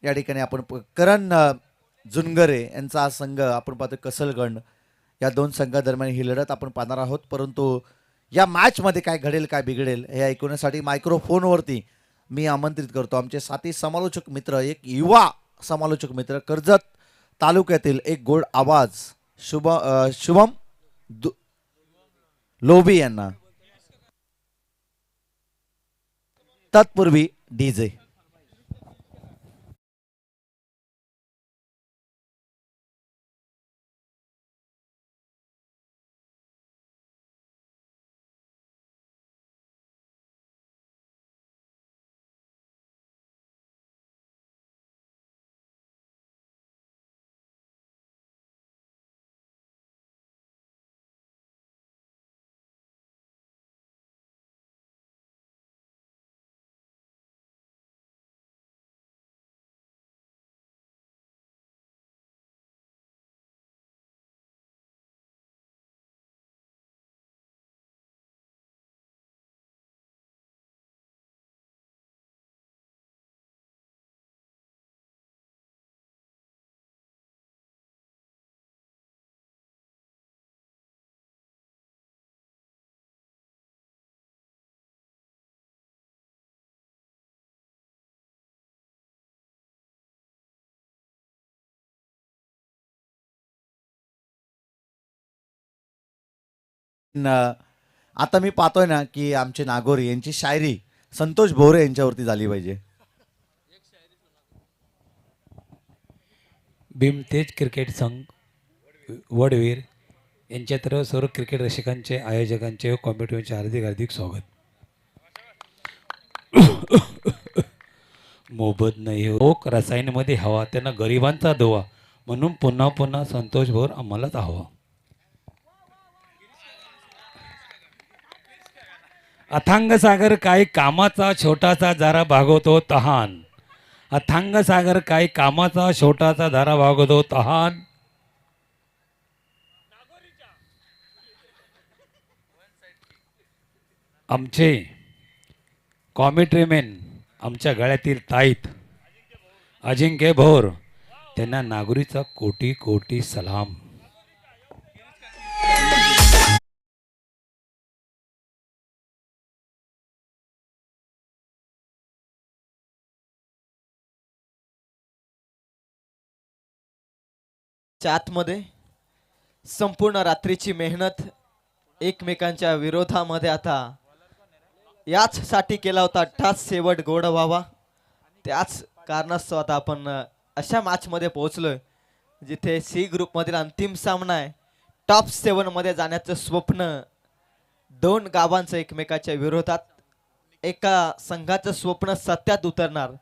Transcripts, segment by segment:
या ठिकाणी आपण करण जुनगरे यांचा हा संघ आपण पाहतो कसलगंड या दोन संघादरम्यान ही लढत आपण पाहणार आहोत. परंतु या मॅचमध्ये काय घडेल काय बिघडेल हे ऐकण्यासाठी मायक्रोफोनवरती मी आमंत्रित करतो आमचे साथी समालोचक मित्र, एक युवा समालोचक मित्र, कर्जत तालुक्यातील एक गोड आवाज शुभम लोबी यांना. तत्पूर्वी डीजे. आता मी पाहतोय ना की आमचे नागोरी यांची शायरी संतोष भोरे यांच्यावरती झाली पाहिजे. भीमतेज क्रिकेट संघ वडवीर यांच्यातर्फे सर्व क्रिकेट रसिकांचे, आयोजकांचे व कॉम्पिटिव्हचे हार्दिक हार्दिक स्वागत. मोबत नाही हो रसायनमध्ये हवा, त्यांना गरिबांचा दोवा, म्हणून पुन्हा पुन्हा संतोष भोर आम्हालाच हवा. अथांग सागर काही कामाचा छोटासा जरा भागवतो तहान. अथांग सागर काही कामाचा छोटासा धारा भागवतो तहान. आमचे कॉमेट्रीमॅन, आमच्या गळ्यातील ताईत अजिंक्य भोर, त्यांना नागोरीचा कोटी कोटी सलाम. आतमध्ये संपूर्ण रात्रीची मेहनत एकमेकांच्या विरोधामध्ये आता याच साठी केला होता, ठास शेवट गोड व्हावा. त्याच कारणास्तव आता आपण अशा मॅचमध्ये पोहोचलोय जिथे सी ग्रुपमधील अंतिम सामना आहे. टॉप 7 मध्ये जाण्याचं स्वप्न दोन गावांचं एकमेकाच्या विरोधात. एका संघाचं स्वप्न सत्यात उतरणार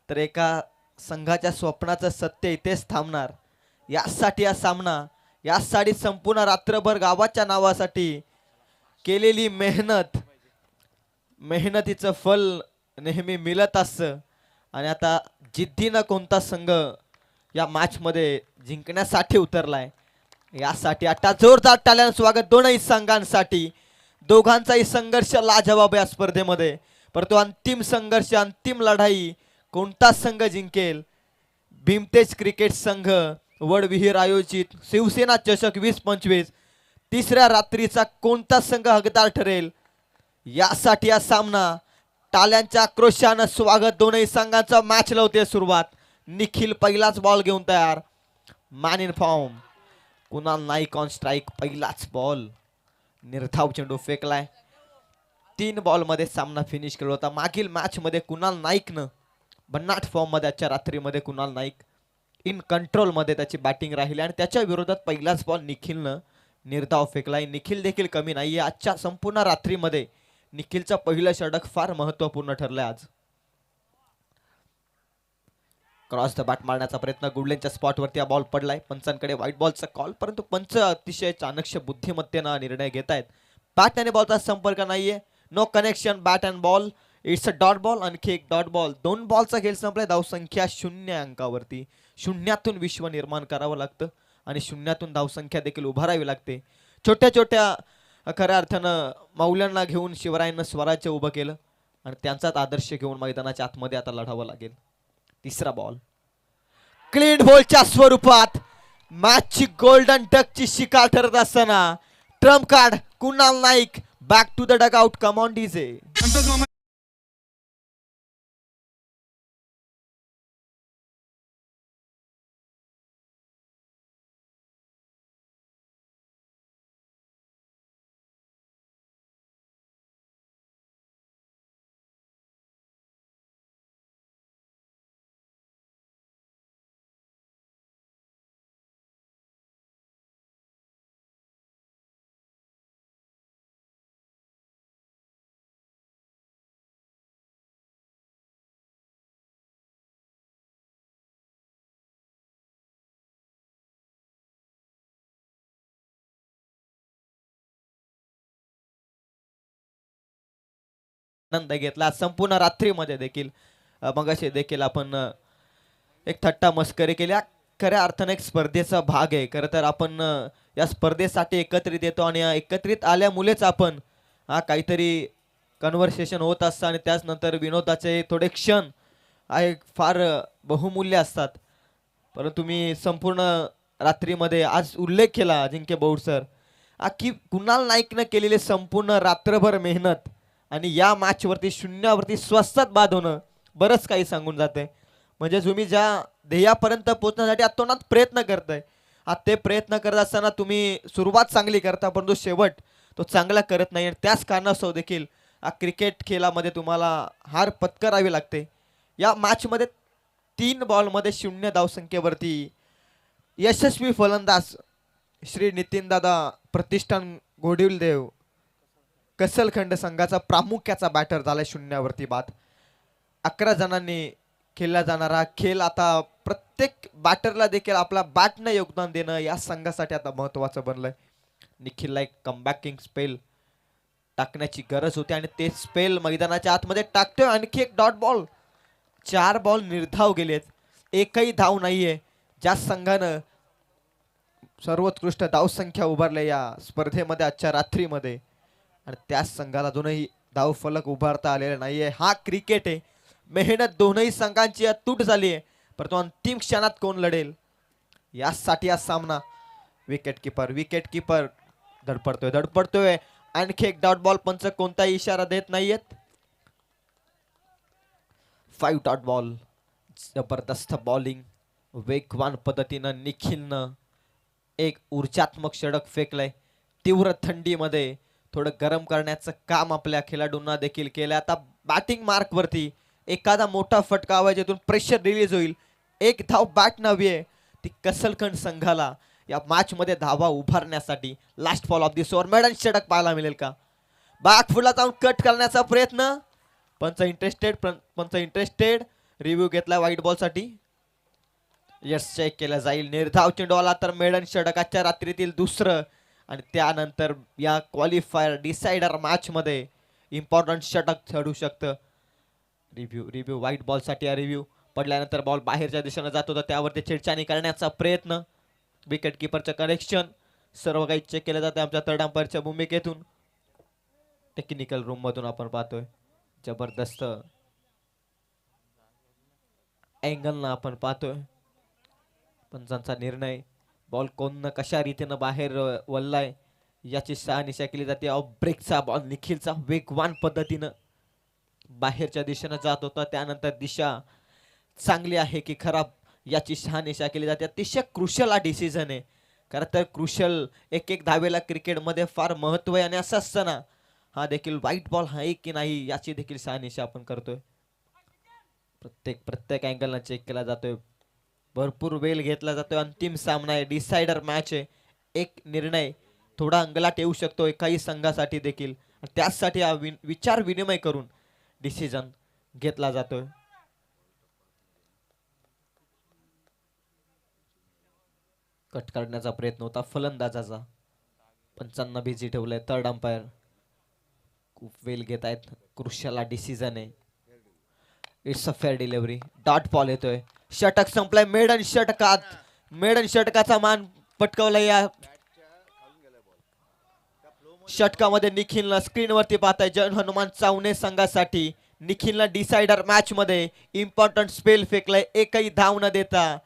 तर एका संघाच्या स्वप्नाचं सत्य इथेच थांबणार. यासाठी हा सामना, यासाठी संपूर्ण रात्रभर गावाच्या नावासाठी केलेली मेहनत, मेहनतीचं फल नेहमी मिळत असतं. आणि आता जिद्दीनं कोणता संघ या मॅचमध्ये जिंकण्यासाठी उतरलाय, यासाठी आता जोरदार टाळ्यांचं स्वागत दोनही संघांसाठी. दोघांचाही संघर्ष लाजवाब या स्पर्धेमध्ये, परंतु अंतिम संघर्ष, अंतिम लढाई कोणता संघ जिंकेल? भीमतेज क्रिकेट संघ वडविहीर आयोजित शिवसेना चषक 2025 तिसऱ्या रात्रीचा कोणता संघ हकदार ठरेल? यासाठी हा सामना टाळ्यांच्या आक्रोशानं स्वागत दोनही संघांचा. मॅच लावते सुरुवात. निखिल पहिलाच बॉल घेऊन तयार, man in form. Kunal Naik on strike, पहिलाच बॉल, निर्धाव चेंडू फेकलाय. 3 बॉलमध्ये सामना फिनिश केला होता. मागील मॅच मध्ये कुणाल नाईकनं भन्नाट फॉर्म मध्ये आजच्या रात्रीमध्ये कुणाल नाईक इन कंट्रोल मध्ये त्याची बॅटिंग राहिली आणि त्याच्या विरोधात पहिलाच बॉल निखिलनं निर्धाव फेकलाय. निखिल देखील कमी नाहीये. आजच्या संपूर्ण रात्रीमध्ये निखिलचं पहिलं षटक फार महत्वपूर्ण ठरलंय आज. क्रॉस द बॅट मारण्याचा प्रयत्न, गुडलेनच्या स्पॉटवरती हा बॉल पडलाय. पंचांकडे व्हाईट बॉलचा कॉल, परंतु पंच अतिशय चाणक्य बुद्धिमत्तेनं निर्णय घेत आहेत. बॅट आणि बॉलचा संपर्क नाहीये, no connection bat and ball. It's a dot ball, आणखी एक डॉट बॉल. 2 बॉलचा खेळ संपलाय. धावसंख्या 0 अंकावरती. शून्यातून विश्व निर्माण करावं लागतं आणि शून्यातून धावसंख्या देखील उभारावी लागते. छोट्या छोट्या खऱ्या अर्थानं मौल्यांना घेऊन शिवरायांना स्वराज्य उभं केलं आणि त्यांचाच आदर्श घेऊन मैदानाच्या आतमध्ये आता लढावं लागेल. तिसरा बॉल. क्लीन बोलच्या स्वरूपात मॅचची गोल्डन डकची शिकार ठरत असताना trump card Kunal Naik back to the dugout. Come on DJ. आनंद घेतला संपूर्ण रात्रीमध्ये देखील. मगाशी देखील आपण एक थट्टा मस्करी केल्या. खऱ्या अर्थाने एक स्पर्धेचा भाग आहे. खरं तर आपण या स्पर्धेसाठी एकत्रित येतो आणि एकत्रित आल्यामुळेच आपण काहीतरी कन्व्हर्सेशन होत असतं आणि त्याचनंतर विनोदाचे थोडे क्षण आहे फार बहुमूल्य असतात. परंतु मी संपूर्ण रात्रीमध्ये आज उल्लेख केला अजिंक्य बौड सर की कुणाल नाईकनं केलेले संपूर्ण रात्रभर मेहनत आणि या मॅचवरती शून्यावरती स्वस्तात बाद होणं बरंच काही सांगून जाते. म्हणजे तुम्ही ज्या ध्येयापर्यंत पोहोचण्यासाठी अतोनात प्रयत्न करताय ते प्रयत्न करत असताना तुम्ही सुरुवात चांगली करता परंतु शेवट तो चांगला करत नाही. त्याच कारणास्तव देखील क्रिकेट खेळामध्ये तुम्हाला हार पत्करावी लागते. या मॅचमध्ये 3 बॉलमध्ये 0 धावसंख्येवरती यशस्वी फलंदाज श्री नितीनदादा प्रतिष्ठान गोडिवलदेव कसलखंड संघाचा प्रामुख्याचा बॅटर झालाय 0वरती बाद. 11 जणांनी खेळला जाणारा खेळ आता प्रत्येक बॅटरला देखील आपला बॅटनं योगदान देणं या संघासाठी आता महत्वाचं बनलंय. निखिलला एक कमबॅकिंग स्पेल टाकण्याची गरज होती आणि ते स्पेल मैदानाच्या आतमध्ये टाकतोय. आणखी एक डॉट बॉल. 4 बॉल निर्धाव गेलेत. एकही धाव नाहीये. ज्या संघानं सर्वोत्कृष्ट धावसंख्या उभारल्या या स्पर्धेमध्ये आजच्या रात्रीमध्ये आणि त्याच संघाला अजूनही धाव फलक उभारता आलेला नाहीये. हा क्रिकेट आहे. मेहनत दोनही संघांची अतूट झाली आहे परंतु अंतिम क्षणात कोण लढेल यासाठी हा सामना. विकेट किपर धडपडतोय. आणखी एक डॉट बॉल. पंच कोणताही इशारा देत नाहीयेत. 5 डॉट बॉल. जबरदस्त बॉलिंग वेगवान पद्धतीनं निखिलनं एक ऊर्जात्मक षटक फेकलंय. तीव्र थंडीमध्ये थोडं गरम करण्याचं काम आपल्या खेळाडूंना देखील केलं. आता बॅटिंग मार्कवरती एखादा मोठा फटका हवा ज्यातून प्रेशर रिलीज होईल. एक धाव बॅट नव्हे आहे ती कसलखंड संघाला या मॅच मध्ये धावा उभारण्यासाठी last ball of this over maiden षटक पाहायला मिळेल का. बॅक फुटला जाऊन कट करण्याचा प्रयत्न. पंच इंटरेस्टेड. रिव्ह्यू घेतला व्हाईट बॉल साठी. यस चेक केला जाईल. निर्धाव चेंडू आला तर मेडन षटकाच्या रात्रीतील दुसरं आणि त्यानंतर या क्वालिफायर डिसाइडर मॅच मध्ये इम्पॉर्टंट षटक ठरू शकतं. रिव्ह्यू व्हाईट बॉल साठी रिव्ह्यू पडल्यानंतर बॉल बाहेरच्या दिशेने जात होता त्यावरती छेडछाणी करण्याचा प्रयत्न. विकेट किपरचं कनेक्शन सर्व काही चेक केलं जातं आमच्या थर्ड अंपायरच्या भूमिकेतून. टेक्निकल रूम मधून आपण पाहतोय जबरदस्त अँगलना आपण पाहतोय. पंचांचा निर्णय. बॉल कोण कशा रीतीनं बाहेर वळलाय याची शहानिशा केली जाते. ऑफ ब्रेकचा बॉल निखिलचा वेगवान पद्धतीनं बाहेरच्या दिशेनं जात होता. त्यानंतर दिशा चांगली आहे की खराब याची शहानिशा केली जाते. अतिशय क्रुशल हा डिसिजन आहे. खरं तर क्रुशल एक धावेला क्रिकेटमध्ये फार महत्व आहे आणि असं असताना हा देखील व्हाईट बॉल आहे की नाही याची देखील शहानिशा आपण करतोय. प्रत्येक अँगलला चेक केला जातोय. भरपूर वेळ घेतला जातोय. अंतिम सामना आहे. डिसाइडर मॅच आहे. एक निर्णय थोडा अंगलाट येऊ शकतो काही संघासाठी देखील. त्यासाठी हा विचार विनिमय करून डिसिजन घेतला जातोय. कट करण्याचा प्रयत्न होता फलंदाजाचा. पंचांना बिझी ठेवलंय थर्ड अंपायर. खूप वेळ घेत आहेत. क्रुशल डिसिजन आहे. It's a fair delivery. Dot ball येतोय. षटक संपलाय. मेडन षटकाचा मान पटकावला. या षटकामध्ये निखिलनं स्क्रीनवरती पाहताय जन हनुमान चावणे संघासाठी निखिलनं डिसाइडर मॅच मध्ये इम्पॉर्टंट स्पेल फेकलाय. एकही धाव न देता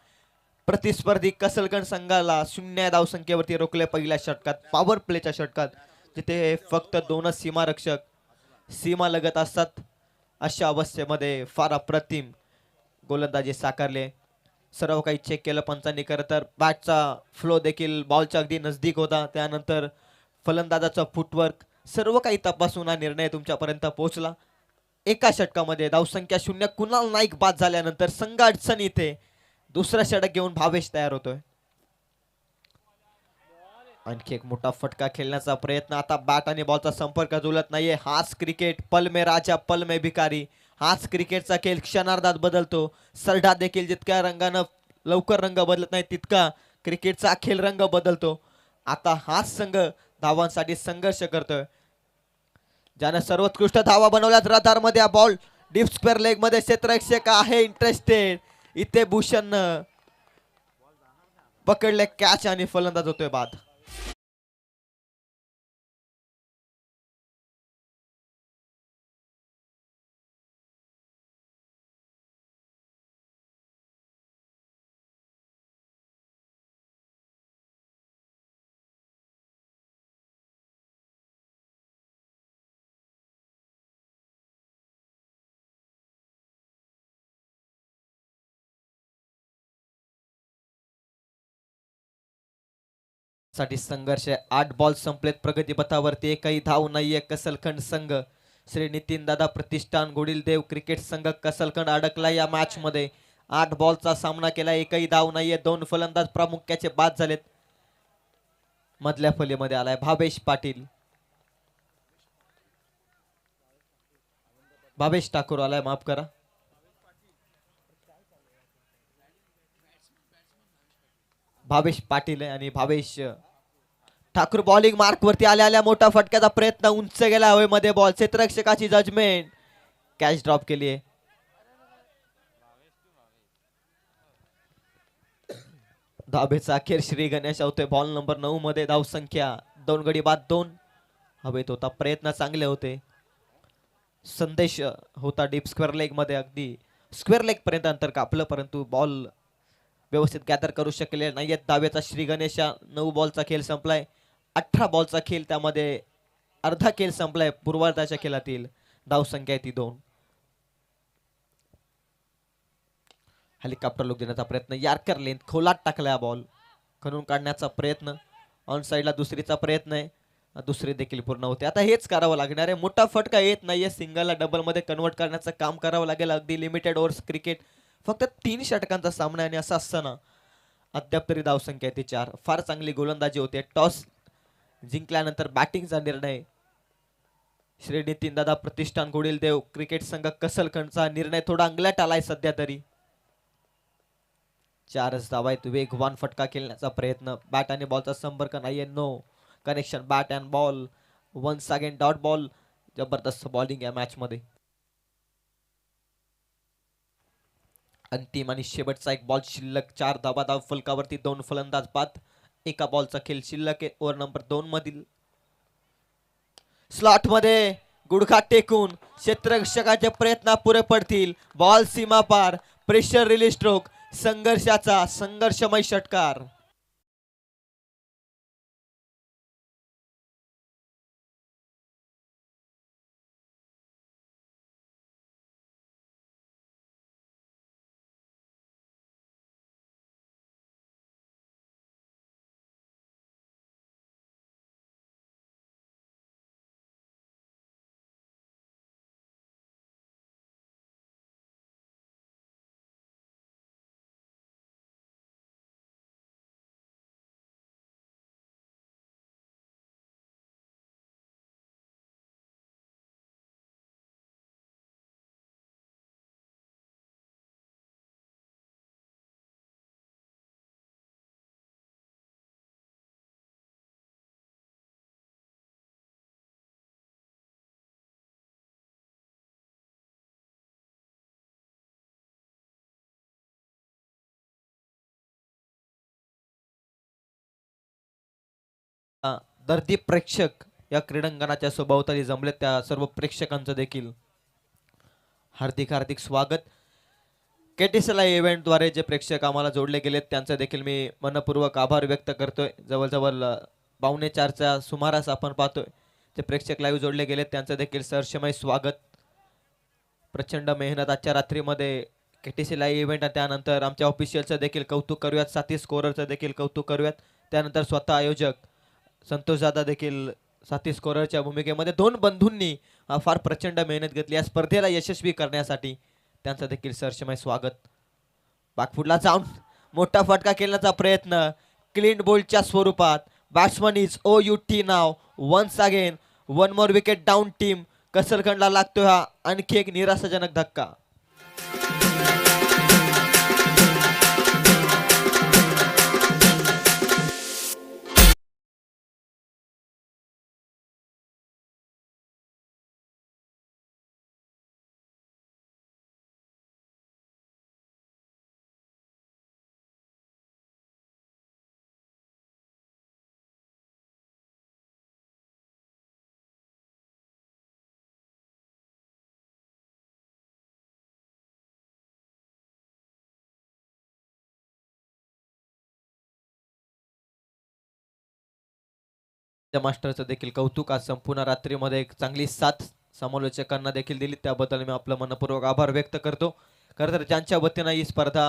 प्रतिस्पर्धी कसलगण संघाला 0 धावसंख्येवरती रोखले पहिल्या षटकात, पॉवर प्लेच्या षटकात, जिथे फक्त 2च सीमारक्षक सीमा लगत असतात. अशा अवस्थेमध्ये फार अप्रतिम गोलंदाजी साकारले. सर्व काही चेक केलं पंचांनी. खरं तर बॅटचा फ्लो देखील बॉलच्या अगदी नजदीक होता. त्यानंतर फलंदाजाचा फुटवर्क सर्व काही तपासून हा निर्णय तुमच्यापर्यंत पोहोचला. एका षटकामध्ये धावसंख्या 0, कुणाल नाईक बाद झाल्यानंतर संघ अडचण इथे दुसरा षटक घेऊन भावेश तयार होतोय. आणखी एक मोठा फटका खेळण्याचा प्रयत्न. आता बॅट आणि बॉलचा संपर्क जुळत नाहीये. हाच क्रिकेट, पल में राजा पल में भिकारी. हाच क्रिकेटचा खेळ क्षणार्धात बदलतो. सरडा देखील जितक्या रंगानं लवकर रंग बदलत नाही तितका क्रिकेटचा खेळ रंग बदलतो. आता हाच संघ धावांसाठी संघर्ष करतोय. ज्याने सर्वोत्कृष्ट धावा बनवल्यात रदारमध्ये. हा बॉल डीप स्क्वेअर लेग मध्ये क्षेत्ररक्षक आहे इंटरेस्टेड. इथे भूषण पकडले कॅच आणि फलंदाज होतोय बाद. साठी संघर्ष. 8 बॉल संपलेत प्रगती पथावरती. एकही धाव नाहीये. कसलखंड संघ श्री नितीन दादा प्रतिष्ठान गोडीलदेव क्रिकेट संघ कसलखंड अडकला या मॅच मध्ये. 8 बॉलचा सामना केला, एकही धाव नाहीये. 2 फलंदाज प्रामुख्याचे बाद झालेत. मधल्या फलीमध्ये आलाय भावेश पाटील. भावेश ठाकूर आलाय, माफ करा. भावेश पाटील आहे आणि भावेश ठाकूर बॉलिंग मार्क वरती आल्या मोठा फटक्याचा प्रयत्न. उंच गेला हवेमध्ये बॉल. क्षेत्ररक्षकाची जजमेंट. कॅच ड्रॉप केली आहे. धाबेचा अखेर श्री गणेश होते. बॉल नंबर 9 मध्ये धावसंख्या 2 गडी बाद 2. हवेत होता प्रयत्न, चांगले होते. संदेश होता डीप स्क्वेअर लेग मध्ये. अगदी स्क्वेअर लेग पर्यंत अंतर कापलं, परंतु बॉल व्यवस्थित गॅदर करू शकले नाहीयेत. दावेचा श्री गणेश. 9 बॉलचा खेळ संपलाय. 18 बॉलचा खेळ, त्यामध्ये अर्धा खेळ संपलाय. पूर्वार्धाच्या खेळातील धावसंख्या ती 2. हेलिकॉप्टर लुक देण्याचा प्रयत्न. यार्कर लेंथ खोलात टाकला बॉल. खणून काढण्याचा प्रयत्न. ऑन साईडला दुसरीचा प्रयत्न आहे. दुसरी देखील पूर्ण होते. आता हेच करावं लागणार आहे. मोठा फटका येत नाहीये. सिंगलला डबल मध्ये कन्वर्ट करण्याचं काम करावं लागेल. अगदी लिमिटेड ओव्हर्स क्रिकेट. फक्त 3 षटकांचा सामना आहे आणि असं असताना अद्याप तरी धावसंख्या ती 4. फार चांगली गोलंदाजी होते. टॉस जिंकल्यानंतर बॅटिंगचा निर्णय. श्री नितीन दादा प्रतिष्ठान गोडीलदेव क्रिकेट संघ कसलखंडचा निर्णय थोडा अंगलट आलाय सध्या तरी. 4च धावा आहेत. वेगवान फटका खेळण्याचा प्रयत्न. बॅट आणि बॉलचा संपर्क नाहीये. No connection. Bat and ball once again dot ball. जबरदस्त बॉलिंग या मॅच मध्ये. अंतिम आणि शेवटचा एक बॉल शिल्लक. 4 धावा धाव फलकावरती. 2 फलंदाज बाद. एका बॉलचा खेळ शिल्लक आहे. ओव्हर नंबर 2 मधील स्लॉट मध्ये गुडघा टेकून क्षेत्ररक्षकाचे प्रयत्न पुरे पडतील. बॉल सीमा पार. Pressure release stroke. संघर्षाचा संघर्षमय षटकार. दर्दी प्रेक्षक या क्रीडांगणाच्या सभोवताली जमले, त्या सर्व प्रेक्षकांचं देखील हार्दिक हार्दिक स्वागत. केटीसीला इव्हेंटद्वारे जे प्रेक्षक आम्हाला जोडले गेलेत त्यांचा देखील मी मनपूर्वक आभार व्यक्त करतोय. जवळजवळ 3:45च्या सुमारास आपण पाहतोय जे प्रेक्षक लाईव्ह जोडले गेलेत त्यांचं देखील सहर्षमय स्वागत. प्रचंड मेहनत आजच्या रात्रीमध्ये केटीसी लाईव्ह इव्हेंट आणि त्यानंतर आमच्या ऑफिशियलचं देखील कौतुक करूयात. साथी स्कोररचं देखील कौतुक करूयात. त्यानंतर स्वतः आयोजक संतोष दादा देखील साथी स्कोररच्या भूमिकेमध्ये दोन बंधूंनी फार प्रचंड मेहनत घेतली या स्पर्धेला यशस्वी करण्यासाठी. त्यांचं देखील सहर्षमय स्वागत. बागफुटला जाऊन मोठा फटका खेळण्याचा प्रयत्न क्लीन बोल्डच्या स्वरूपात. बॅट्समन इज OUT नाव. Once again one more wicket down team. कसलखंडला लागतोय हा आणखी एक निराशाजनक धक्का. मास्टरचं देखील कौतुक. आज संपूर्ण रात्रीमध्ये एक चांगली साथ समालोचकांना देखील दिली त्याबद्दल मी आपलं मनपूर्वक आभार व्यक्त करतो. खरं तर ज्यांच्या वतीनं ही स्पर्धा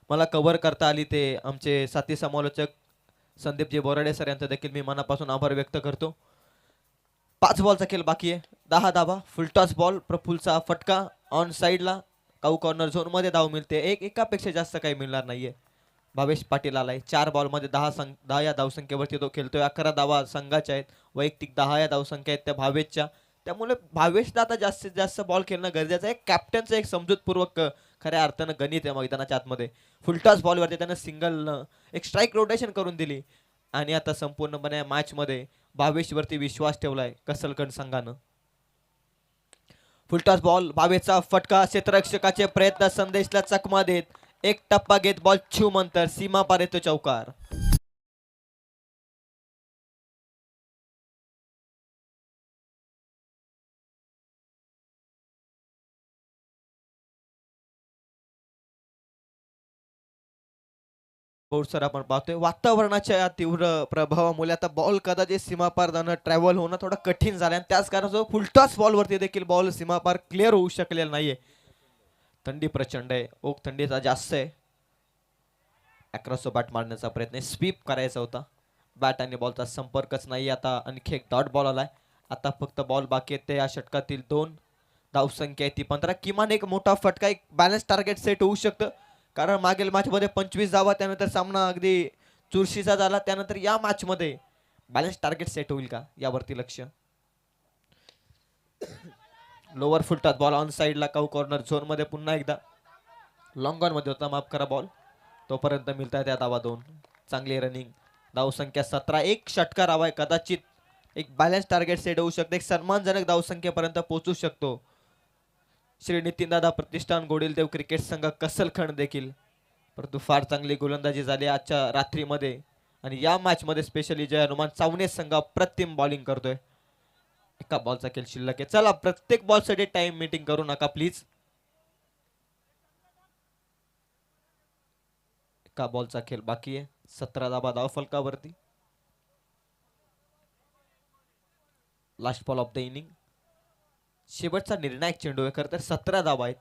मला कव्हर करता आली ते आमचे साथी समालोचक संदीपजी बोराडे सर यांचा देखील मी मनापासून आभार व्यक्त करतो. 5 बॉलचा खेळ बाकी आहे. 10 धावा. Full toss ball. प्रफुलचा फटका ऑन साईडला. काऊ कॉर्नर झोनमध्ये धाव मिळते. एकापेक्षा जास्त काही मिळणार नाहीये. भावेश पाटील आलाय. 4 बॉलमध्ये 10 या धावसंख्येवरती तो खेळतोय. 11 धावा संघाच्या आहेत. वैयक्तिक 10 या धावसंख्या आहेत त्या भावेशच्या. त्यामुळे भावेशला आता जास्तीत जास्त बॉल खेळणं गरजेचं आहे. कॅप्टनचं एक समजूतपूर्वक खऱ्या अर्थानं गणित आहे मैदानाच्या आतमध्ये. फुलटॉस बॉलवरती त्यानं सिंगल एक स्ट्राईक रोटेशन करून दिली आणि आता संपूर्णपणे मॅचमध्ये भावेशवरती विश्वास ठेवलाय कसलखंड संघानं. Full toss ball. भावेशचा फटका. क्षेत्ररक्षकाचे प्रयत्न संदेशला चकमा देत एक टप्पा घेत बॉल छूमंतर सीमा पार येतो चौकार. सर आपण पाहतोय वातावरणाच्या तीव्र प्रभावामुळे आता बॉल कदाचित सीमापार जाणं ट्रॅव्हल होणं थोडं कठीण झालं आणि त्याच कारणास्तव फुलटॉस बॉलवरती देखील बॉल सीमापार क्लिअर होऊ शकलेला नाहीये. थंडी प्रचंड आहे. ओक थंडीचा जास्त आहे. अक्रॉस बॅट मारण्याचा प्रयत्न स्वीप करायचा होता. बॅट आणि बॉलचा संपर्कच नाही. आता आणखी एक डॉट बॉल आलाय. आता फक्त बॉल बाकी आहेत. या षटकातील 2 धावसंख्या आहे ती 15. किमान एक मोठा फटका एक बॅलन्स टार्गेट सेट होऊ शकतं कारण मागील मॅच मध्ये 25 धावा त्यानंतर सामना अगदी चुरशीचा झाला. त्यानंतर या मॅच मध्ये बॅलन्स टार्गेट सेट होईल का यावरती लक्ष. लोअर फुलटॉस बॉल ऑन साइडला. काऊ कॉर्नर झोन मध्ये पुन्हा एकदा लॉंग ऑन मध्ये होता माफ करा बॉल. तोपर्यंत मिळतात त्या धावा 2. चांगली रनिंग. धावसंख्या 17. एक षटकार हवाय. कदाचित एक बॅलन्स टार्गेट सेट होऊ शकते. एक सन्मानजनक धावसंख्येपर्यंत पोहोचू शकतो. श्री नितीनदादा प्रतिष्ठान गोडीलदेव क्रिकेट संघ कसलखंड देखील. परंतु फार चांगली गोलंदाजी झाली आजच्या रात्रीमध्ये आणि या मॅच मध्ये स्पेशली जय हनुमान चावणे संघ अप्रतिम बॉलिंग करतोय. एका बॉलचा खेळ शिल्लक आहे. चला प्रत्येक बॉल साठी टाइम मीटिंग करू नका प्लीज. एका बॉलचा खेळ बाकी आहे. 17 धावा धाव फलकावरती. Last ball of the inning. शेवटचा निर्णायक चेंडू आहे. खरं तर 17 धावा आहेत.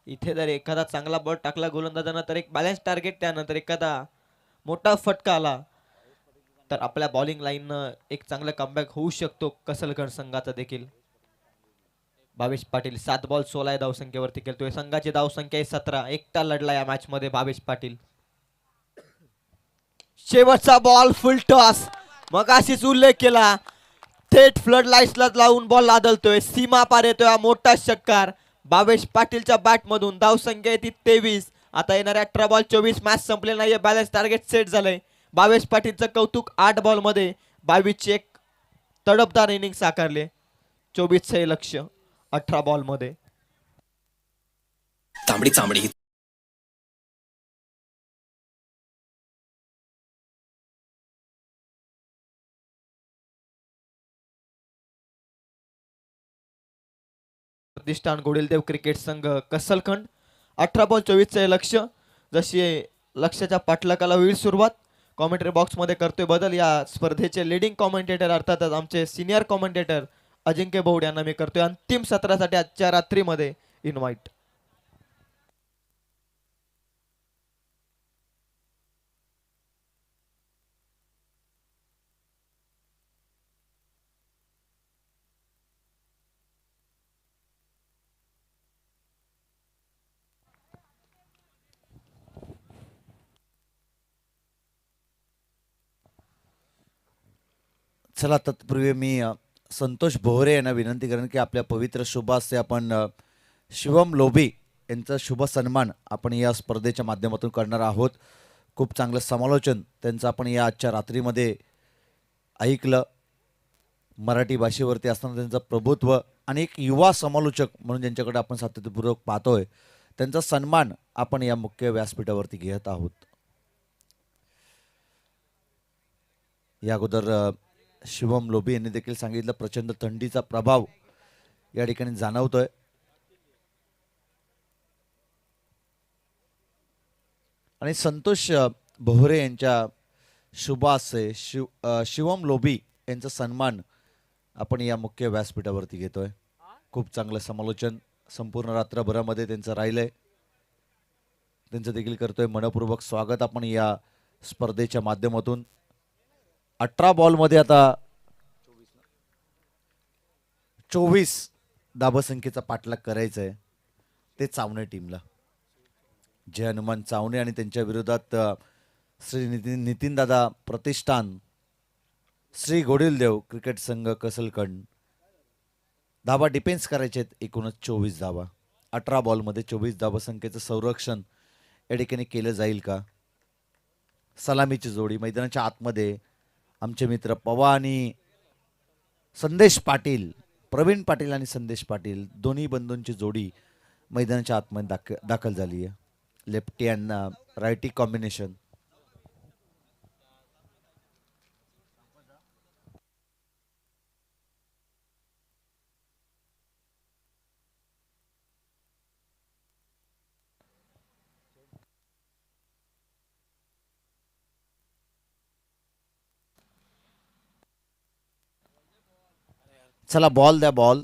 इथे जर एखादा चांगला बॉल टाकला गोलंदाजांना तर एक बॅलन्स टार्गेट त्यानंतर एखादा मोठा फटका आला तर आपल्या बॉलिंग लाईननं एक चांगला कमबॅक होऊ शकतो कसलगड संघाचा देखील. भावेश पाटील 7 बॉल 16 धावसंख्येवरती खेळतोय. संघाची धावसंख्या आहे 17. एकटा लढला या मॅच मध्ये भावेश पाटील. शेवटचा बॉल फुल टॉस. मग अशीच उल्लेख केला थेट फ्लड लाईट्सला लावून बॉल लादलतोय. सीमा पार येतोय हा मोठा षटकार भावेश पाटीलच्या बॅट मधून. धावसंख्या ती 23. आता येणाऱ्या 18 बॉल 24. मॅच संपले नाहीये. बॅलन्स टार्गेट सेट झालंय. भावेश पाटीलचं कौतुक. 8 बॉल मध्ये 22 ची एक तडपदार इनिंग साकारले. 24 हे लक्ष 18 बॉल मध्ये. तांबडी चांबडी प्रतिष्ठान गोडीलदेव क्रिकेट संघ कसलखंड 18 बॉल 24चे लक्ष. जशी लक्ष्याच्या पाठलाकाला होईल सुरुवात. कॉमेंटरी बॉक्समध्ये करतोय बदल. या स्पर्धेचे लीडिंग कॉमेंटेटर अर्थातच आमचे सिनियर कॉमेंटेटर अजिंक्य बौड यांना मी करतोय अंतिम सत्रासाठी आजच्या रात्रीमध्ये इन्व्हाइट. चला तत्पूर्वी मी संतोष भोरे यांना विनंती करेन की आपल्या पवित्र शुभास्ते आपण शिवम लोभी यांचा शुभ सन्मान आपण या स्पर्धेच्या माध्यमातून करणार आहोत. खूप चांगलं समालोचन त्यांचं आपण या आजच्या रात्रीमध्ये ऐकलं. मराठी भाषेवरती असताना त्यांचं प्रभुत्व आणि एक युवा समालोचक म्हणून ज्यांच्याकडे आपण सातत्यपूर्वक पाहतोय त्यांचा सन्मान आपण या मुख्य व्यासपीठावरती घेत आहोत. या अगोदर शिवम लोभी यांनी देखील सांगितलं प्रचंड थंडीचा प्रभाव या ठिकाणी जाणवतोय. आणि संतोष भोरे यांच्या शुभासे शिवम लोभी यांचा सन्मान आपण या मुख्य व्यासपीठावरती घेतोय. खूप चांगलं समालोचन संपूर्ण रात्रभरामध्ये त्यांचं राहिलंय. त्यांचं देखील करतोय मनपूर्वक स्वागत आपण या स्पर्धेच्या माध्यमातून. 18 बॉलमध्ये आता 24 धाबसंख्येचा पाठलाग करायचा आहे ते चावणे टीमला. जय हनुमान चावणे आणि त्यांच्या विरोधात श्री नितीन दादा प्रतिष्ठान, श्री गोडिलदेव क्रिकेट संघ कसलखंड. धाबा डिफेन्स करायचे आहेत एकूणच 24 धाबा. 18 बॉलमध्ये 24 धाबसंख्येचं संरक्षण या ठिकाणी केलं जाईल का? सलामीची जोडी मैदानाच्या आतमध्ये आमचे मित्र पवा आणि संदेश पाटील, प्रवीण पाटील आणि संदेश पाटील दोन्ही बंधूंची जोडी मैदानाच्या आतमध्ये दाखल झाली आहे. Lefty and righty combination. चला बॉल द्या बॉल.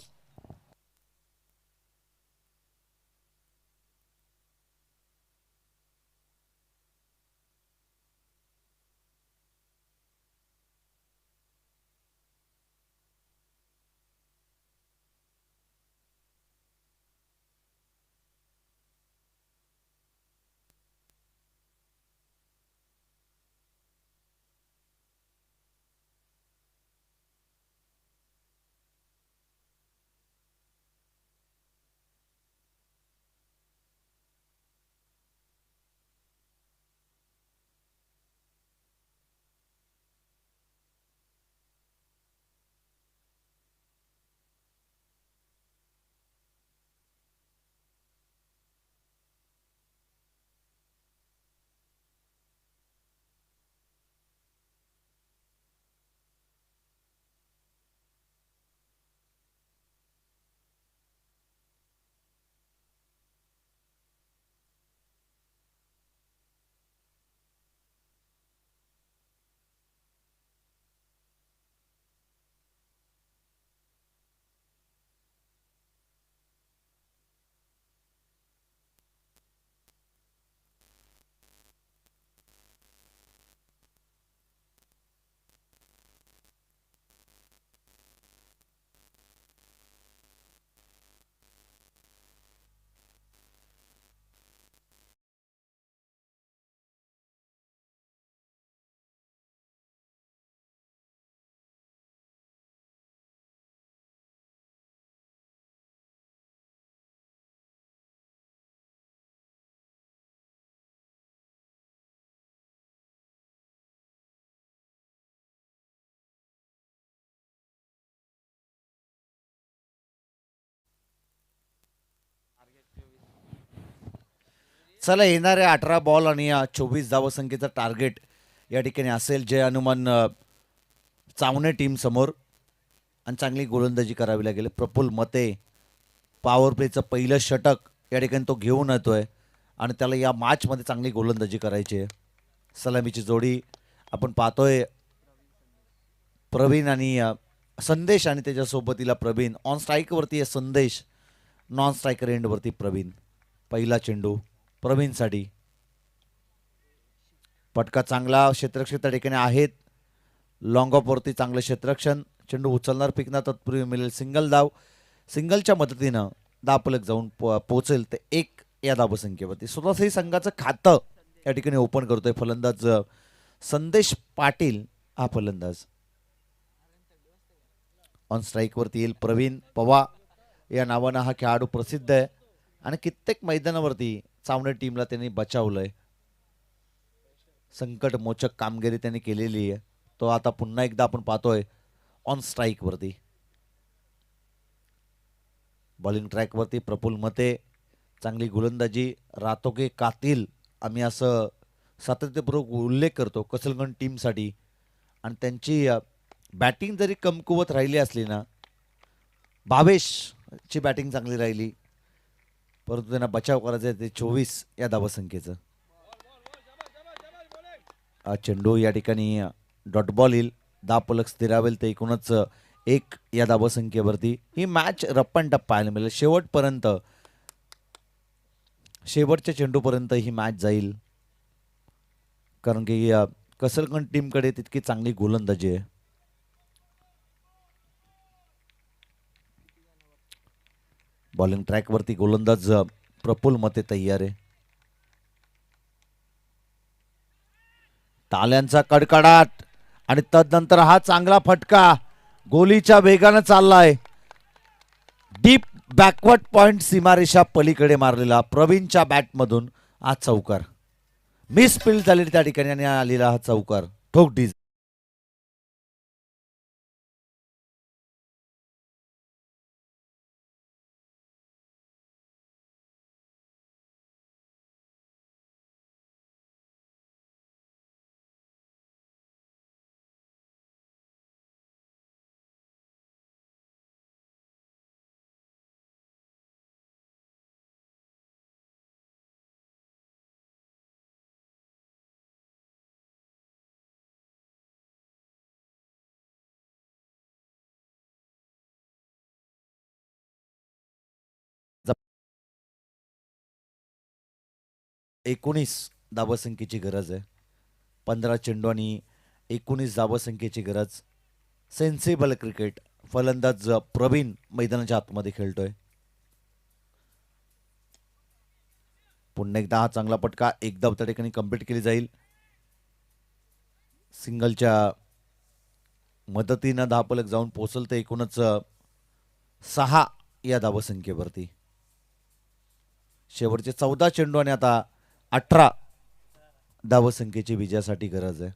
चला येणाऱ्या 18 बॉल आणि 24 धावसंख्येचं टार्गेट या ठिकाणी असेल जय हनुमान चावणे टीम समोर. आणि चांगली गोलंदाजी करावी लागेल. प्रफुल्ल मते पॉवर प्लेचं पहिलं षटक या ठिकाणी तो घेऊन येतोय. आणि त्याला या मॅचमध्ये चांगली गोलंदाजी करायची आहे. सलामीची जोडी आपण पाहतोय, प्रवीण आणि संदेश आणि त्याच्यासोबतीला प्रवीण. ऑन स्ट्राईकवरती आहे संदेश, नॉन स्ट्रायकर एंडवरती प्रवीण. पहिला चेंडू प्रवीणसाठी. फटका चांगला, क्षेत्ररक्षक त्या ठिकाणी आहेत. लॉंग ऑफवरती चांगलं क्षेत्ररक्षण. चेंडू उचलणार पिकणार तत्पूर्वी मिळेल सिंगल धाव. सिंगलच्या मदतीनं धावफलक जाऊन पोहोचेल ते 1 या धावसंख्येवरती. स्वतःचंही संघाचं खातं या ठिकाणी ओपन करतोय फलंदाज संदेश पाटील हा फलंदाज. ऑन स्ट्राईकवरती येईल प्रवीण पवार या नावानं हा खेळाडू प्रसिद्ध आहे आणि कित्येक मैदानावरती चावणे टीमला त्यांनी बचावलंय. संकटमोचक कामगिरी त्यांनी केलेली आहे. तो आता पुन्हा एकदा आपण पाहतोय ऑन स्ट्राईकवरती. बॉलिंग ट्रॅकवरती प्रफुल्ल मते. चांगली गोलंदाजी, रातोगे कातील आम्ही असं सातत्यपूर्वक उल्लेख करतो कसलगंज टीमसाठी. आणि त्यांची बॅटिंग जरी कमकुवत राहिली असली ना, भावेशची बॅटिंग चांगली राहिली, परंतु त्यांना बचाव करायचा आहे ते 24 या धावसंख्येचं. चेंडू या ठिकाणी डॉट बॉल येईल. धावफलक स्थिरावेल ते एकूणच 1 या धावसंख्येवरती. ही मॅच रप्प अँड टप्प पाहायला मिळेल शेवटपर्यंत. शेवटच्या चेंडूपर्यंत ही मॅच जाईल, कारण की कसलगंज टीमकडे तितकी चांगली गोलंदाजी आहे. बॉलिंग ट्रॅकवरती गोलंदाज प्रफुल्ल मते तयार आहे. टाळ्यांचा कडकडाट आणि तदनंतर हा चांगला फटका गोलीच्या वेगानं चाललाय. डीप बॅकवर्ड पॉइंट सीमारेषा पलीकडे मारलेला प्रवीणच्या बॅटमधून हा चौकार. मिस फील्ड झालेली त्या ठिकाणी आणि आलेला हा चौकार ठोक डीज. एकोणीस धावसंख्येची गरज आहे. 15 चेंडू आणि 19 धावसंख्येची गरज. Sensible cricket. फलंदाज प्रवीण मैदानाच्या आतमध्ये खेळतोय. पुन्हा एकदा हा चांगला फटका, एक धाव त्या ठिकाणी कंप्लीट केली जाईल. सिंगलच्या मदतीनं धावफलक जाऊन पोहोचल तर एकूणच 6 या धावसंख्येवरती. शेवटचे 14 चेंडू आणि आता 18 धावसंख्येची विजयासाठी गरज आहे.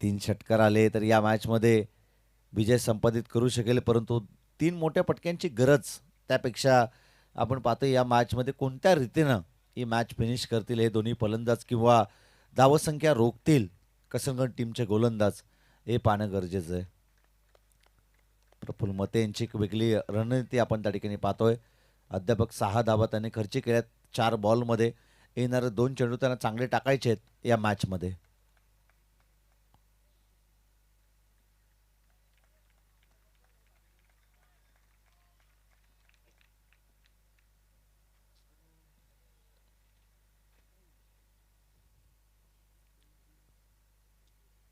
तीन षटकार आले तर या मॅचमध्ये विजय संपादित करू शकेल, परंतु 3 मोठ्या फटक्यांची गरज. त्यापेक्षा आपण पाहतो या मॅचमध्ये कोणत्या रीतीनं ही मॅच फिनिश करतील हे दोन्ही फलंदाज किंवा धावसंख्या रोखतील कसलगंज टीमचे गोलंदाज हे पाहणं गरजेचं आहे. प्रफुल्ल मते यांची एक वेगळी रणनीती आपण त्या ठिकाणी पाहतोय. अध्यापक 6 धावा त्याने खर्ची केल्यात 4 बॉलमध्ये. येणारे 2 चेंडू त्यांना चांगले टाकायचे आहेत या मॅचमध्ये.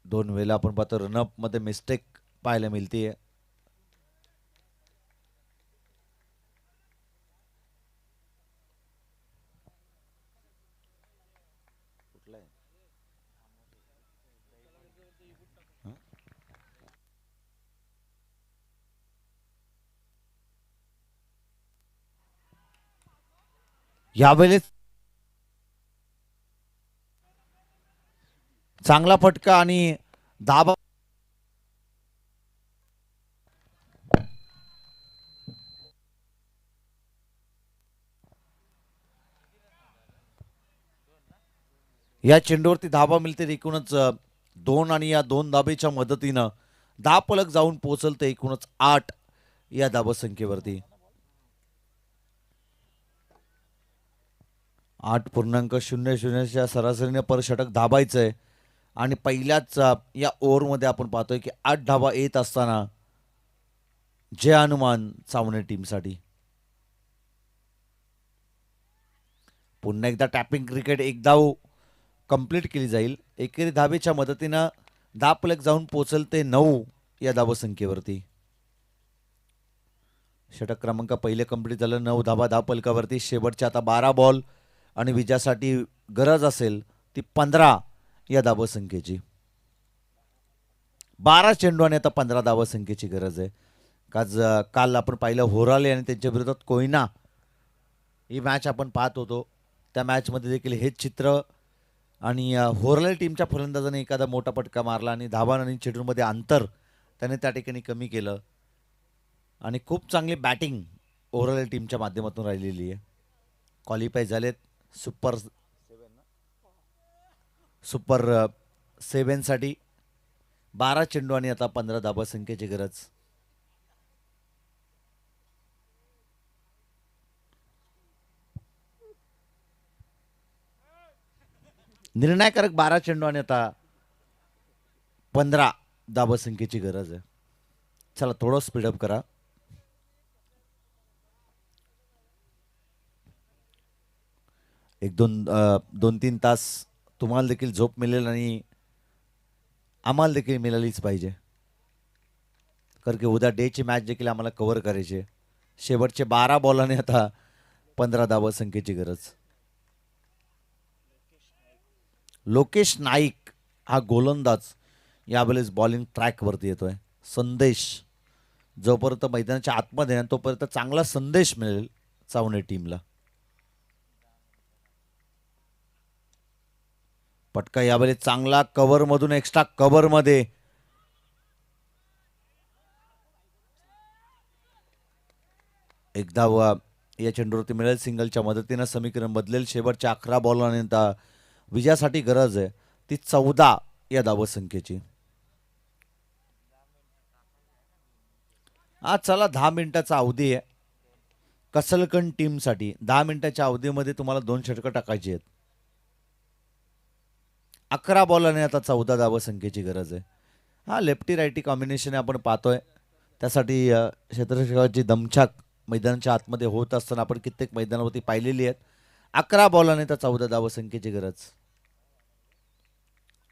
दोन वेळेला आपण पाहतो रनअप मध्ये मिस्टेक पाहायला मिळते. यावेळेस चांगला फटका आणि धाबा. या चेंडूवरती धाबा मिळते एकूणच 2 आणि या 2 धाबेच्या मदतीनं धावफलक जाऊन पोहोचल तर एकूणच 8 या धावसंख्येवरती. 8.00च्या सरासरीने पर षटक धाबायचंय आणि पहिल्याच या ओव्हरमध्ये आपण पाहतोय की 8 धावा येत असताना जय हनुमान चावणे टीमसाठी. पुन्हा एकदा टॅपिंग क्रिकेट, एक धाव कंप्लीट केली जाईल. एकेरी धावेच्या मदतीनं धापलक जाऊन पोचल ते 9 या धावसंख्येवरती. षटक क्रमांक पहिले कंप्लीट झालं, 9 धावा धावपलकावरती. शेवटच्या आता 12 बॉल आणि विजयासाठी गरज असेल ती 15 या धावसंख्येची. 12 चेंडू आणि आता 15 धावसंख्येची गरज आहे. काल आपण पाहिलं होराले आणि त्यांच्या विरोधात कोयना ही मॅच आपण पाहत होतो. त्या मॅचमध्ये देखील हेच चित्र आणि होराले टीमच्या फलंदाजाने एखादा मोठा फटका मारला आणि धावा आणि चेंडूमध्ये अंतर त्याने त्या ठिकाणी कमी केलं आणि खूप चांगली बॅटिंग ओव्हरऑल टीमच्या माध्यमातून राहिलेली आहे. क्वालिफाय झालेत सुपर 7साठी. 12 चेंडू आणि आता 15 धावसंख्येची गरज. निर्णायकारक 12 चेंडू आणि आता 15 धावसंख्येची गरज आहे. चला थोडं स्पीडअप करा. एक दोन तीन तास तुम्हाला देखील झोप मिळेल आणि आम्हाला देखील मिळालीच पाहिजे, कारण की उद्या डेची मॅच देखील आम्हाला कव्हर करायची आहे. शेवटचे 12 बॉलाने आता 15 धावसंख्येची गरज. लोकेश नाईक हा गोलंदाज यावेळेस बॉलिंग ट्रॅकवरती येतोय. संदेश जोपर्यंत मैदानाच्या आतमध्ये आहे तोपर्यंत चांगला संदेश मिळेल चावणे टीमला. पटका यावेळेस चांगला कव्हरमधून एक्स्ट्रा कव्हरमध्ये. एक धाव या चेंडूवरती मिळेल सिंगलच्या मदतीनं. समीकरण बदलेल. शेवटच्या 11 बॉलानंतर विजयासाठी गरज आहे ती 14 या धावसंख्येची. आज चला 10 मिनिटाचा अवधी आहे कसलकन टीमसाठी. 10 मिनिटाच्या अवधीमध्ये तुम्हाला 2 षटकं टाकायची आहेत. 11 बॉलाने आता 14 धावसंख्येची गरज आहे. हा लेफ्टी रायटी कॉम्बिनेशन आपण पाहतोय. त्यासाठी क्षेत्ररक्षकाची दमछाक मैदानाच्या आतमध्ये होत असताना आपण कित्येक मैदानावरती पाहिलेली आहेत. 11 बॉलाने तर 14 धावसंख्येची गरज.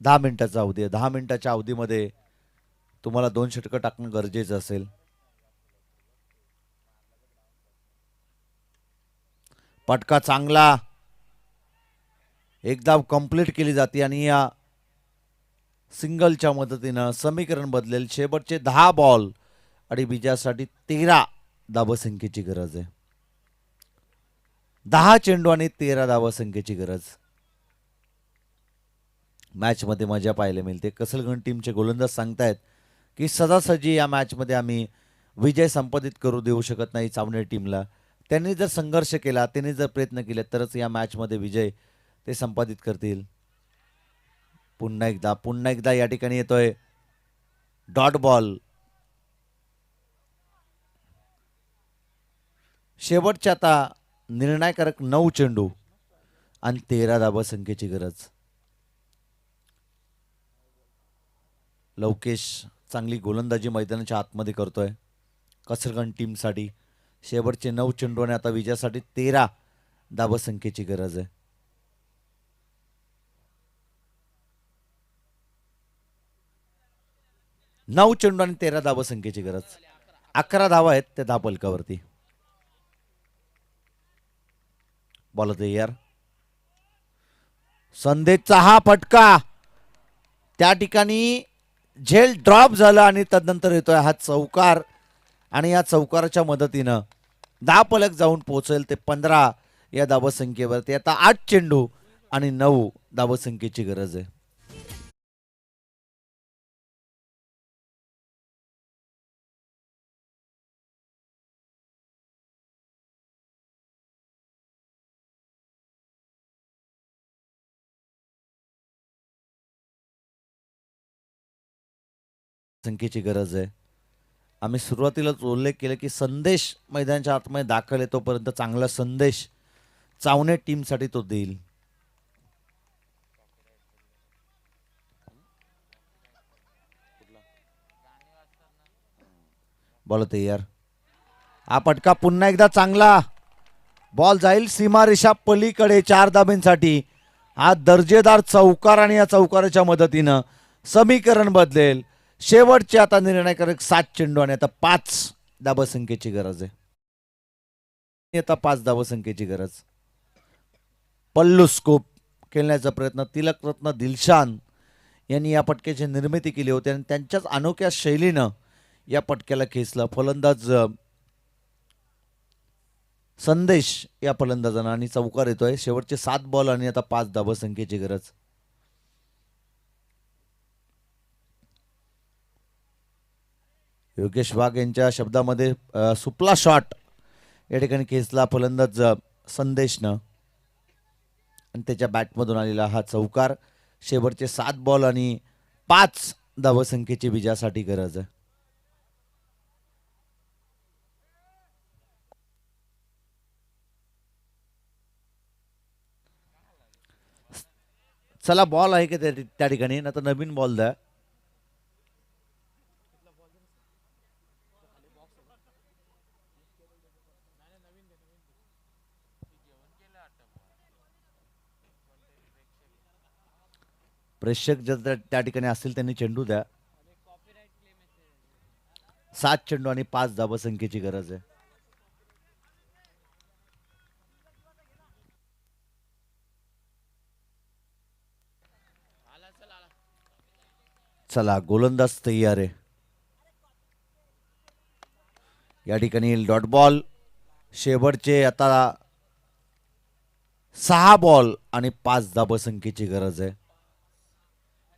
10 मिनिटाचा अवधी आहे. 10 मिनिटाच्या अवधीमध्ये तुम्हाला 2 षटकं टाकणं गरजेचं असेल. पटका चांगला, एक धाव कंप्लीट केली जाते आणि या सिंगलच्या मदतीनं समीकरण बदलेल. शेवटचे 10 बॉल आणि विजयासाठी 13 धावसंख्येची गरज आहे. 10 चेंडू आणि 13 धावसंख्येची गरज. मॅचमध्ये मजा पाहायला मिळते. कसलगण टीमचे गोलंदाज सांगतायत की सहजासहजी या मॅचमध्ये आम्ही विजय संपादित करू देऊ शकत नाही चावणे टीमला. त्यांनी जर संघर्ष केला, त्यांनी जर प्रयत्न केले तरच या मॅचमध्ये विजय ते संपादित करतील. पुन्हा एकदा या ठिकाणी येतोय डॉट बॉल. शेवटच्या आता निर्णायकारक 9 चेंडू आणि 13 धावसंख्येची गरज. लवकेश चांगली गोलंदाजी मैदानाच्या आतमध्ये करतोय कसरगण टीमसाठी. शेवटचे 9 चेंडू आणि आता विजयासाठी 13 धावसंख्येची गरज आहे. नऊ चेंडू आणि 13 धावसंख्येची गरज. 11 धावा आहेत त्या धापलकावरती. बॉल तयार. संदेशचा हा फटका त्या ठिकाणी झेल ड्रॉप झाला आणि तदनंतर येतोय हा चौकार आणि या चौकाराच्या मदतीनं धापलक जाऊन पोहोचेल ते 15 या धावसंख्येवरती. आता 8 चेंडू आणि 9 धावसंख्येची गरज आहे. संख्येची गरज आहे. आम्ही सुरुवातीलाच उल्लेख केला की संदेश मैदानाच्या आतमध्ये दाखल आहे तोपर्यंत चांगला संदेश चावणे टीमसाठी तो देईल. बॉल तयार. हा फटका पुन्हा एकदा चांगला. बॉल जाईल सीमारेषा पलीकडे 4 धाब्यांसाठी. हा दर्जेदार चौकार आणि या चौकाराच्या मदतीनं समीकरण बदलेल. शेवटचे आता निर्णायक 7 चेंडू आणि आता 5 धाबसंख्येची गरज आहे. आता 5 धाबसंख्येची गरज. पल्लू स्कोप खेळण्याचा प्रयत्न. तिलकरत्न दिलशान यांनी या पटक्याची निर्मिती केली होती आणि त्यांच्याच अनोख्या शैलीनं या पटक्याला खेचलं. फलंदाज संदेश या फलंदाजांना आणि चौकार येतोय. शेवटचे 7 बॉल आणि आता 5 धाबसंख्येची गरज. योगेश वाघ यांच्या शब्दामध्ये सुपला शॉट या ठिकाणी खेचला फलंदाज संदेशनं आणि त्याच्या बॅटमधून आलेला हा चौकार. शेवटचे 7 बॉल आणि 5 धावसंख्येची विजयासाठी गरज आहे. चला बॉल आहे की त्या ठिकाणी ना तर नवीन बॉल द्या. प्रेक्षक जर त्या ठिकाणी असतील त्यांनी चेंडू द्या. 7 चेंडू आणि 5 धावसंख्येची गरज आहे. चला गोलंदाज तयार आहे. या ठिकाणी डॉट बॉल. शेवटचे आता 6 बॉल आणि 5 धावसंख्येची गरज आहे.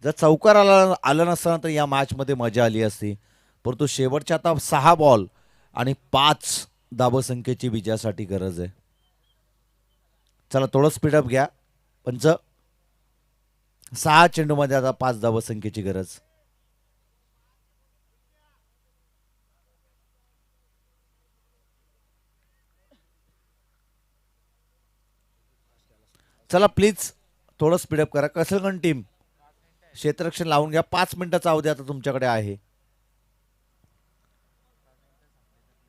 जर चौकार आला नसताना तर या मॅचमध्ये मजा आली असती, परंतु शेवटच्या आता 6 बॉल आणि 5 धावसंख्येची विजयासाठी गरज आहे. चला थोडं स्पीडअप घ्या. 6 चेंडूमध्ये आता 5 धावसंख्येची गरज. चला प्लीज थोडं स्पीडअप करा. कसलगण टीम क्षेत्ररक्षण लावून घ्या. 5 मिनिटाचा अवधी आता तुमच्याकडे आहे.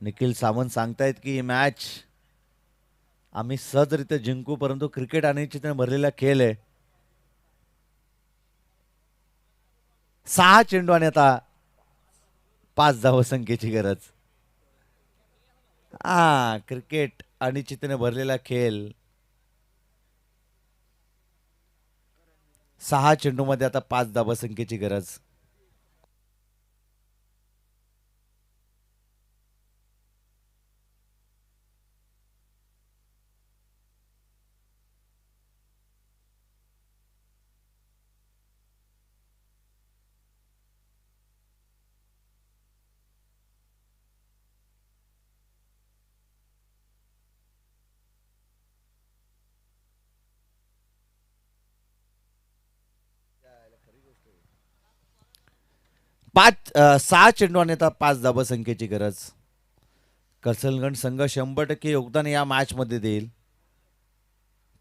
निखिल सावंत सांगतायत की मॅच आम्ही सहजरित्या जिंकू, परंतु क्रिकेट अनिश्चिततेने भरलेला खेळ आहे. 6 चेंडू आणि आता 5 धावसंख्येची गरज. क्रिकेट अनिश्चिततेने भरलेला खेळ. 6 चेंडूमध्ये आता 5 धावसंख्येची गरज. पाच 6 चेंडू आणि आता 5 धावसंख्येची गरज. कसलगंज संघ 100% योगदान या मॅचमध्ये देईल,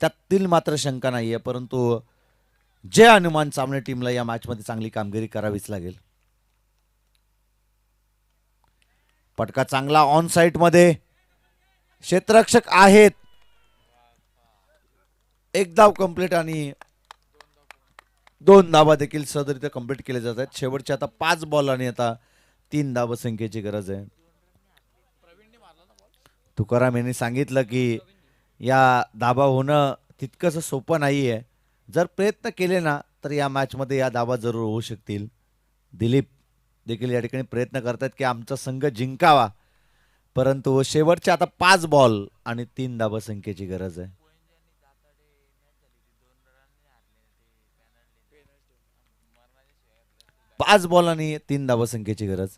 त्यातील मात्र शंका नाहीये. परंतु जे अनुमान सामने टीमला या मॅचमध्ये चांगली कामगिरी करावीच लागेल. पटका चांगला ऑन साइट मध्ये. क्षेत्ररक्षक आहेत. 1 धाव कंप्लीट आणि 2 धावा देखील सहजरित्या कंप्लीट केले जात आहेत. शेवटचे आता 5 बॉल आणि आता 3 धावसंख्येची गरज आहे. तुकाराम यांनी सांगितलं की या धावा होणं तितकंसं सोपं नाही आहे. जर प्रयत्न केले ना तर या मॅचमध्ये या धावा जरूर होऊ शकतील. दिलीप देखील या ठिकाणी प्रयत्न करतात की आमचा संघ जिंकावा, परंतु शेवटचे आता 5 बॉल आणि 3 धावसंख्येची गरज आहे. पाच बॉल आणि 3 धावसंख्येची गरज.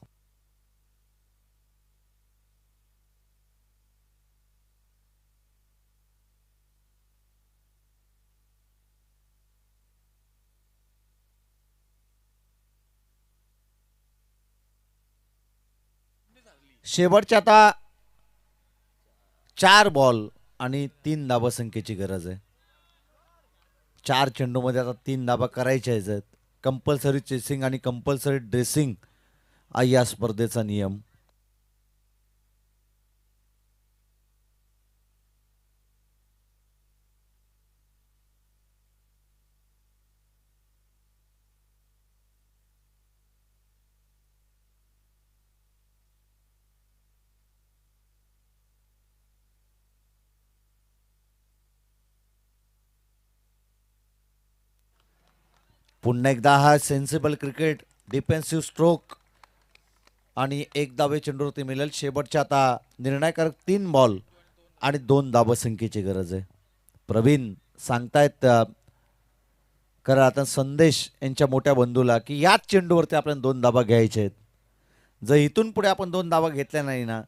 शेवटच्या आता 4 बॉल आणि 3 धावसंख्येची गरज आहे. 4 चेंडूमध्ये आता 3 धाबा करायच्या आहेत. कंपल्सरी चेसिंग आणि कंपल्सरी ड्रेसिंग या स्पर्धेचा नियम. पुन्हा एकदा हा सेन्सिबल क्रिकेट, डिफेन्सिव्ह स्ट्रोक आणि 1 धावे चेंडूवरती मिळेल. शेवटच्या आता निर्णायकारक 3 बॉल आणि 2 धावसंख्येची गरज आहे. प्रवीण सांगतायत खरं आता संदेश यांच्या मोठ्या बंधूला की याच चेंडूवरती आपल्याला 2 धाबा घ्यायचे आहेत. जर इथून पुढे आपण 2 धाबा घेतल्या नाही ना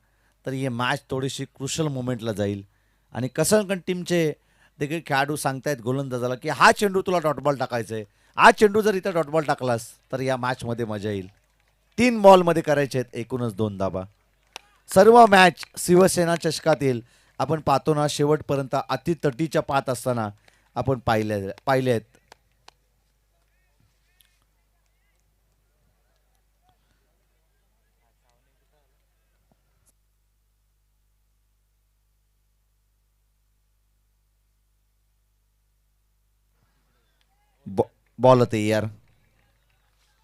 तर ही मॅच थोडीशी क्रुशल मोमेंटला जाईल. आणि कसलगंज टीमचे देखील खेळाडू सांगतायत गोलंदाजाला की हा चेंडू तुला डॉटबॉल टाकायचा आहे. हा चेंडू जर इथं डॉटबॉल टाकलास तर या मॅचमध्ये मजा येईल. 3 बॉलमध्ये करायचे आहेत एकूणच 2 धाबा. सर्व मॅच शिवसेना चषकातील आपण पाहतो ना शेवटपर्यंत अतितटीच्या पात असताना आपण पाहिले आहेत. बॉल तयार.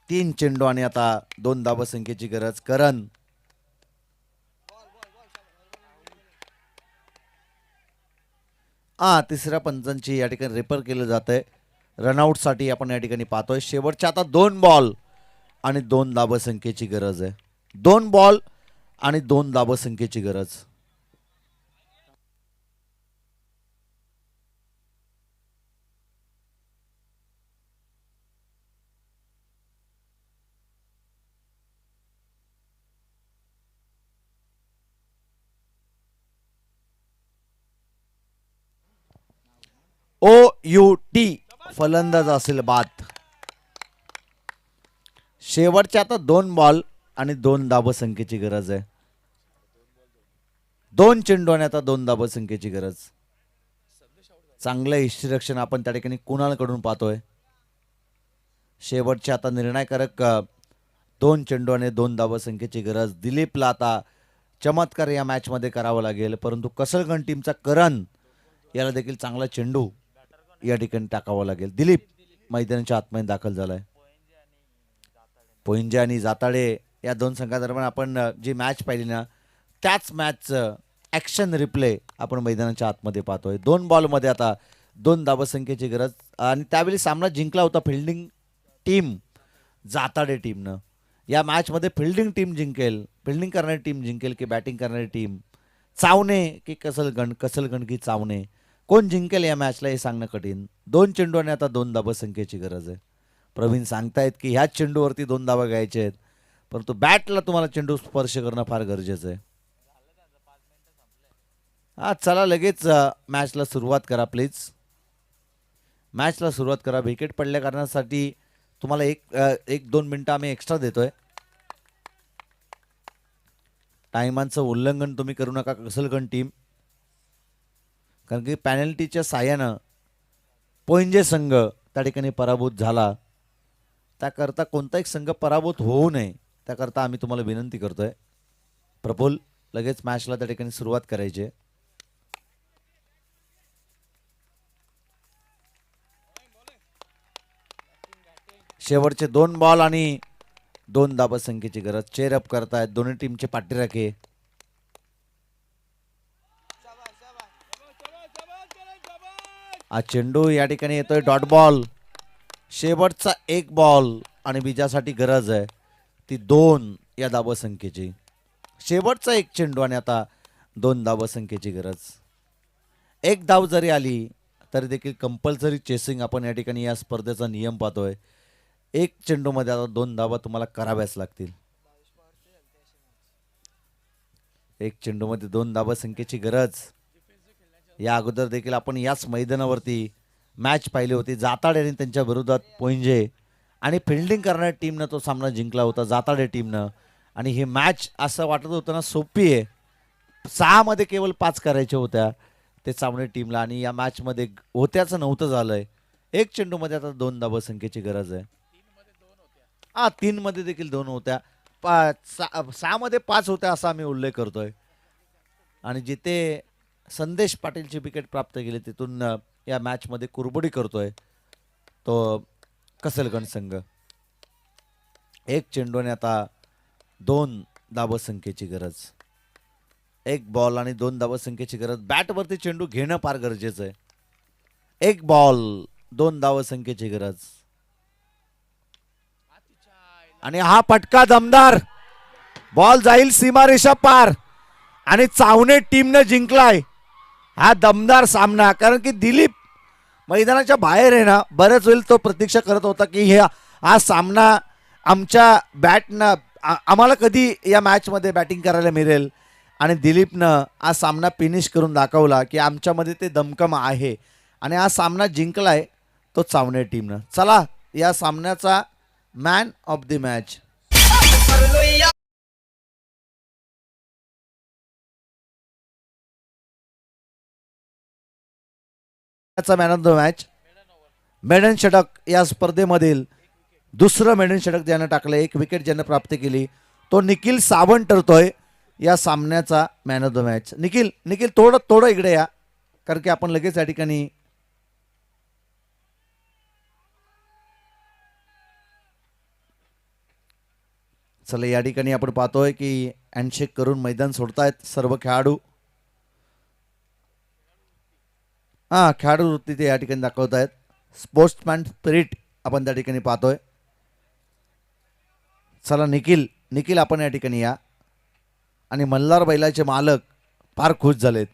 3 चेंडू आणि आता 2 धावसंख्येची गरज. करण तिसऱ्या पंचांची या ठिकाणी रेफर केलं जात आहे. रनआउटसाठी आपण या ठिकाणी पाहतोय. शेवटच्या आता 2 बॉल आणि 2 धावसंख्येची गरज आहे. 2 बॉल आणि 2 धावसंख्येची गरज. OUT फलंदाज असेल बाद. शेवटच्या आता 2 बॉल आणि 2 धावसंख्येची गरज आहे. 2 चेंडू आणि आता 2 धावसंख्येची गरज. चांगलं यष्टीरक्षण आपण त्या ठिकाणी कुणालकडून पाहतोय. शेवटच्या आता निर्णायकारक 2 चेंडू आणि 2 धावसंख्येची गरज. दिलीपला आता चमत्कार या मॅचमध्ये करावा लागेल. परंतु कसलगंज टीमचा करण याला देखील चांगला चेंडू या ठिकाणी टाकावा लागेल. दिलीप मैदानाच्या आतमध्ये दाखल झालाय. पोइंजे आणि जाताडे या 2 संघादरम्यान आपण जी मॅच पाहिली ना त्याच मॅचचं ॲक्शन रिप्ले आपण मैदानाच्या आतमध्ये पाहतोय. 2 बॉलमध्ये आता 2 धावसंख्येची गरज. आणि त्यावेळी सामना जिंकला होता फिल्डिंग टीम जाताडे टीमनं. या मॅचमध्ये फिल्डिंग टीम जिंकेल, फिल्डिंग करणारी टीम जिंकेल की बॅटिंग करणारी टीम, चावणे की कसलगंड की चावणे, कोण जिंकेल या मॅचला हे सांगणं कठीण. 2 चेंडू आणि आता 2 धावसंख्येची गरज आहे. प्रवीण सांगतायत की ह्याच चेंडूवरती 2 धावा घ्यायचे आहेत. परंतु बॅटला तुम्हाला चेंडू स्पर्श करणं फार गरजेचं आहे. चला लगेच मॅचला सुरुवात करा प्लीज. मॅचला सुरुवात करा. विकेट पडल्या कारणासाठी तुम्हाला 1-2 मिनटं आम्ही एक्स्ट्रा देतोय. टायमांचं उल्लंघन तुम्ही करू नका कसलगंज टीम. कारण की पॅनल्टीच्या साह्यानं पोइंजे संघ त्या ठिकाणी पराभूत झाला. त्याकरता कोणताही संघ पराभूत होऊ नये त्याकरता आम्ही तुम्हाला विनंती करतोय. प्रफुल्ल लगेच मॅचला त्या ठिकाणी सुरुवात करायची. शेवटचे 2 बॉल आणि 2 धावसंख्येची गरज. चेअर अप करतायत दोन्ही टीमचे पाठीराखे. चेंडू या ठिकाणी येतोय डॉट बॉल. शेवटचा 1 बॉल आणि विजयासाठी गरज आहे ती 2 या धावसंख्येची. शेवटचा 1 चेंडू आणि आता 2 धावसंख्येची गरज. 1 धाव जरी आली तरी देखील कंपल्सरी चेसिंग आपण या ठिकाणी या स्पर्धेचा नियम पाहतोय. 1 चेंडूमध्ये आता 2 धावा तुम्हाला कराव्याच लागतील. 1 चेंडूमध्ये 2 धावसंख्येची गरज. या अगोदर देखील आपण याच मैदानावरती मॅच पाहिली होती. जाताडे आणि त्यांच्या विरोधात पोइंजे आणि फिल्डिंग करणाऱ्या टीमनं तो सामना जिंकला होता जाताडे टीमनं. आणि ही मॅच असं वाटत होतं ना सोपी आहे. 6 मध्ये केवळ 5 करायच्या होत्या ते सामने टीमला आणि या मॅचमध्ये होत्याचं नव्हतं झालंय. एक चेंडूमध्ये आता 2 धावसंख्येची गरज आहे. 3 मध्ये देखील 2 होत्या. 6 मध्ये 5 होत्या असा आम्ही उल्लेख करतोय. आणि जिथे संदेश पाटीलची विकेट प्राप्त केली तिथून या मॅचमध्ये कुरबुडी करतोय तो कसलगंज संघ. एक चेंडूने आता 2 धावसंख्येची गरज. 1 बॉल आणि 2 धावसंख्येची गरज. बॅटवरती चेंडू घेणं फार गरजेचं आहे. 1 बॉल 2 धावसंख्येची गरज. आणि हा फटका दमदार. बॉल जाईल सीमारेषा पार आणि चावणे टीमने जिंकलाय हा दमदार सामना. कारण की दिलीप मैदानाच्या बाहेर आहे ना, बरेच वेळ तो प्रतीक्षा करत होता की हा सामना आमच्या बॅटनं आम्हाला कधी या मॅचमध्ये बॅटिंग करायला मिळेल. आणि दिलीपनं हा सामना फिनिश करून दाखवला की आमच्यामध्ये ते दमकम आहे आणि हा सामना जिंकलाय तो चावणे टीमनं. चला या सामन्याचा man of the match. Man of the match maiden षटक या स्पर्धेमधील दुसरं मेडन षटक ज्यानं टाकलं, 1 विकेट ज्यानं प्राप्त केली तो निखिल सावंत ठरतोय या सामन्याचा man of the match. Nikhil थोडं इकडे या, कारण की आपण लगेच या ठिकाणी चला या ठिकाणी आपण पाहतोय की हँडशेक करून मैदान सोडतायत सर्व खेळाडू. खेळाडू वृत्ती ते या ठिकाणी दाखवत आहेत. स्पोर्ट्समॅन स्पिरिट आपण त्या ठिकाणी पाहतोय. चला निखिल आपण या ठिकाणी या. आणि मल्हार बैलाचे मालक फार खुश झालेत.